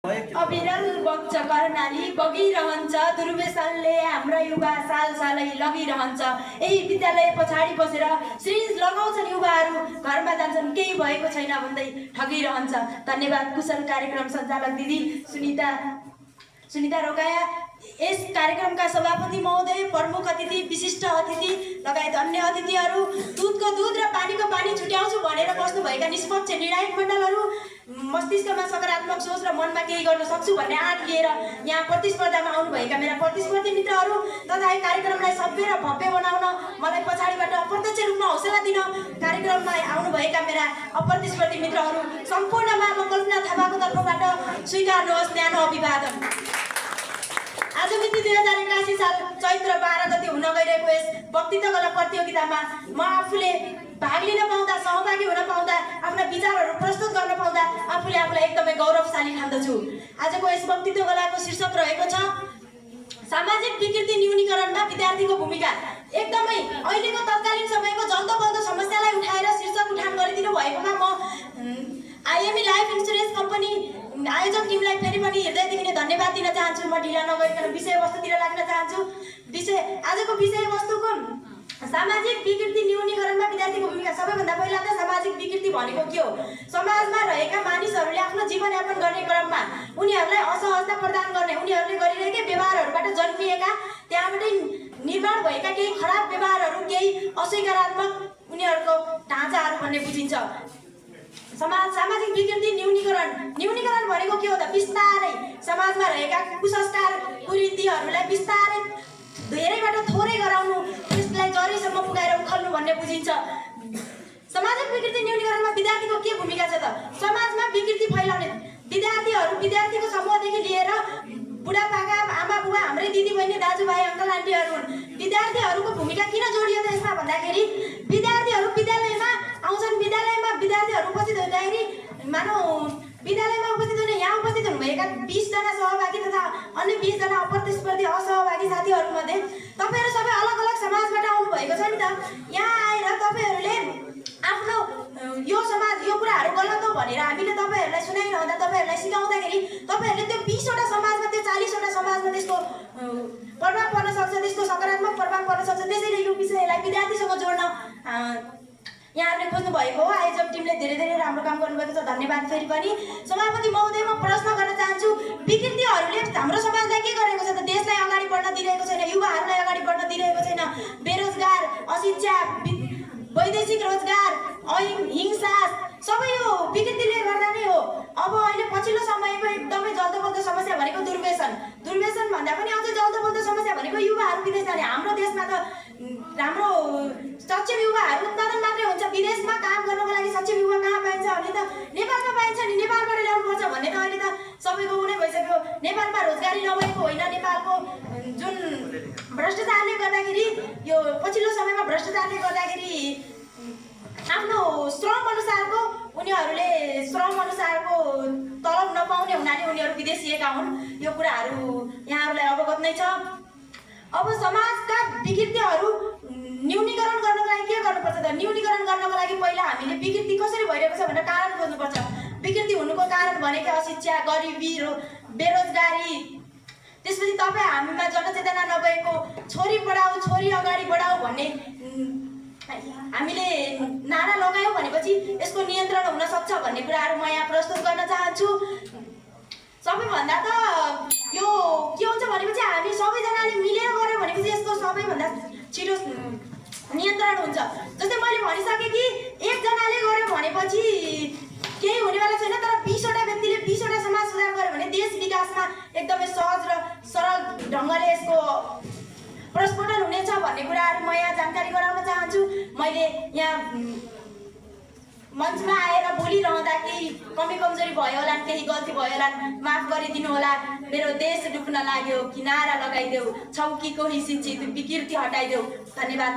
अविरल बग्छ कर्णाली बगिरहन्छ दुर्व्यसनले हाम्रा युवा सालसालै लगिरहन्छ। यही विद्यालय पछाडि बसेर सिरिज लगाउँछन् युवाहरू, घरमा जान्छन् केही भएको छैन भन्दै ठगिरहन्छ। धन्यवाद कुशल कार्यक्रम सञ्चालक दिदी सुनिता रोकाया, यस कार्यक्रमका सभापति महोदय, प्रमुख अतिथि, विशिष्ट अतिथि लगायत अन्य अतिथिहरू, दुधको दुध र पानीको पानी छुट्याउँछु भनेर बस्नुभएका निष्पक्ष निर्णायक मण्डलहरू, मस्तिष्कमा सकारात्मक सोच र मनमा केही गर्न सक्छु भन्ने आँट लिएर यहाँ प्रतिस्पर्धामा आउनुभएका मेरा प्रतिस्पर्धी मित्रहरू तथा कार्यक्रमलाई सभ्य र भव्य बनाउन मलाई पछाडिबाट अप्रत्यक्ष रूपमा हौसला दिन कार्यक्रममा आउनुभएका मेरा अप्रतिस्पर्धी मित्रहरू सम्पूर्णमा म कल्पना थापाको तर्फबाट स्वीकार्नुहोस् न्यानो अभिवादन। आज मिति 2081 साल चैत्र 12 गते हुन गइरहेको यस वक्तृत्व कला प्रतियोगितामा म आफूले भाग लिन पाउँदा, सहभागी हुन पाउँदा, आफ्ना विचारहरू प्रस्तुत गर्न पाउँदा आफूले आफूलाई एकदमै गौरवशाली ठान्दछु। आजको यस वक्तृत्व कलाको शीर्षक रहेको छ सामाजिक विकृति न्यूनीकरणमा विद्यार्थीको भूमिका। एकदमै अहिलेको तत्कालीन समयको जल्दो बल्दो समस्यालाई उठाएर शीर्षक उठान गरिदिनु भएकोमा म आइएमई लाइफ इन्सुरेन्स कम्पनी आयोजक टिमलाई फेरि पनि हृदयदेखि नै धन्यवाद दिन चाहन्छु। म ढिला नगरिकन विषयवस्तुतिर लाग्न चाहन्छु। आजको विषयवस्तुको सामाजिक विकृति न्यूनीकरणमा विद्यार्थीको भूमिका। सबैभन्दा पहिला त सामाजिक विकृति भनेको के हो? समाजमा रहेका मानिसहरूले आफ्नो जीवनयापन गर्ने क्रममा उनीहरूलाई असहजता प्रदान गर्ने, उनीहरूले गरिरहेका व्यवहारहरूबाट जन्मिएका, त्यहाँबाटै निर्माण भएका केही खराब व्यवहारहरू, केही अस्वीकारात्मक उनीहरूको ढाँचाहरू भन्ने बुझिन्छ। सामाजिक विकृति न्यूनीकरण भनेको के हो त? बिस्तारै समाजमा रहेका कुसंस्कार कुरीतिहरूलाई बिस्तारै धेरैबाट थोरै गराउनु, त्यसलाई जरीसम्म पुगाएर उखल्नु भन्ने बुझिन्छ। सामाजिक विकृति न्यूनीकरणमा विद्यार्थीको के भूमिका छ त? समाजमा विकृति फैलाउने विद्यार्थीको समूहदेखि लिएर बुढापाका, आमा बुबा, हाम्रै दिदी बहिनी, दाजुभाइ, अङ्कल आन्टीहरू हुन्। विद्यार्थीहरूको भूमिका किन जोडियो त यसमा भन्दाखेरि विद्यार्थीहरू विद्यालयमा आउँछन्, विद्यालयमा विद्यार्थीहरू उपस्थित हुँदाखेरि मानौ विद्यालयमा उपस्थित हुने, यहाँ उपस्थित हुनुभएका 20 जना सहभागी तथा अन्य 20 जना अप्रतिस्पर्धी असहभागी साथीहरूमध्ये तपाईँहरू सबै अलग अलग समाजबाट आउनुभएको छ नि त। यहाँ आएर तपाईँहरूले आफ्नो यो समाज यो कुराहरू गलत हो भनेर हामीले तपाईँहरूलाई सुनाइरहँदा, तपाईँहरूलाई सिकाउँदाखेरि तपाईँहरूले त्यो 20 वटा समाजमा, त्यो 40 वटा समाजमा त्यसको प्रभाव पर्न सक्छ, त्यसको सकारात्मक प्रभाव पर्न सक्छ। त्यसैले यो विषयलाई विद्यार्थीसँग जोड्न यहाँहरूले खोज्नु भएको हो। आयोजक टिमले धेरै धेरै राम्रो काम गर्नुभएको छ, धन्यवाद। फेरि पनि सभापति महोदय, म प्रश्न गर्न चाहन्छु, विकृतिहरूले हाम्रो समाजलाई के गरेको छ त? देशलाई अगाडि बढ्न दिइरहेको छैन, युवाहरूलाई अगाडि बढ्न दिइरहेको छैन। बेरोजगार, अशिक्षा, वैदेशिक रोजगार, हिंसा सबै यो विकृतिले गर्दा नै हो। अब अहिले पछिल्लो समयको एकदमै जल्दोबल्दो समस्या भनेको दुर्व्यसन भन्दा पनि अझै जल्दोबल्दो समस्या भनेको युवाहरू विदेश जाने। हाम्रो देशमा त राम्रो सक्षम युवाहरू उत्पादन मात्रै हुन्छ, विदेशमा काम गर्नको लागि सक्षम युवा कहाँ पाइन्छ भने त नेपालमा पाइन्छ नि, नेपालबाट ल्याउनुपर्छ भन्ने त अहिले त सबैको उनै भइसक्यो। नेपालमा रोजगारी नभएको होइन, नेपालको जुन भ्रष्टाचारले गर्दाखेरि, यो पछिल्लो समयमा भ्रष्टाचारले गर्दाखेरि आफ्नो श्रम अनुसारको तलब नपाउने हुनाले उनीहरू विदेशिएका हुन्। यो कुराहरू यहाँहरूलाई अवगत नै छ। अब समाजका विकृतिहरू न्यूनीकरण गर्नको लागि के गर्नुपर्छ त? न्यूनीकरण गर्नको लागि पहिला हामीले विकृति कसरी भइरहेको छ भनेर कारण खोज्नुपर्छ। विकृति हुनुको कारण भनेको अशिक्षा, गरिबी, बेरोजगारी, त्यसपछि तपाईँ हामीमा जनचेतना नभएको, छोरी पढाऊ छोरी अगाडि बढाऊ भन्ने हामीले नारा लगायौँ भनेपछि यसको नियन्त्रण हुन सक्छ भन्ने कुराहरू म यहाँ प्रस्तुत गर्न चाहन्छु। सबैभन्दा त यो के हुन्छ भनेपछि हामी सबैजनाले मिलेर गऱ्यौँ भनेपछि यसको सबैभन्दा छिटो नियन्त्रण हुन्छ। जस्तै मैले भनिसकेँ कि एकजनाले गर्यो भनेपछि केही हुनेवाला छैन, तर 20 वटा व्यक्तिले 20 वटा समाज सुधार गर्यो भने देश विकासमा एकदमै सहज र सरल ढङ्गले यसको प्रस्फुटन हुनेछ भन्ने कुराहरू म यहाँ जानकारी गराउन चाहन्छु। मैले यहाँ मञ्चमा आएर बोलिरहँदा केही कमी कमजोरी भयो होला, केही गल्ती भयो होला, माफ गरिदिनु होला। मेरो देश डुब्न लाग्यो, किनारा लगाइदेऊ, छौकी कोही शिक्षित विकृति हटाइदेऊ। धन्यवाद।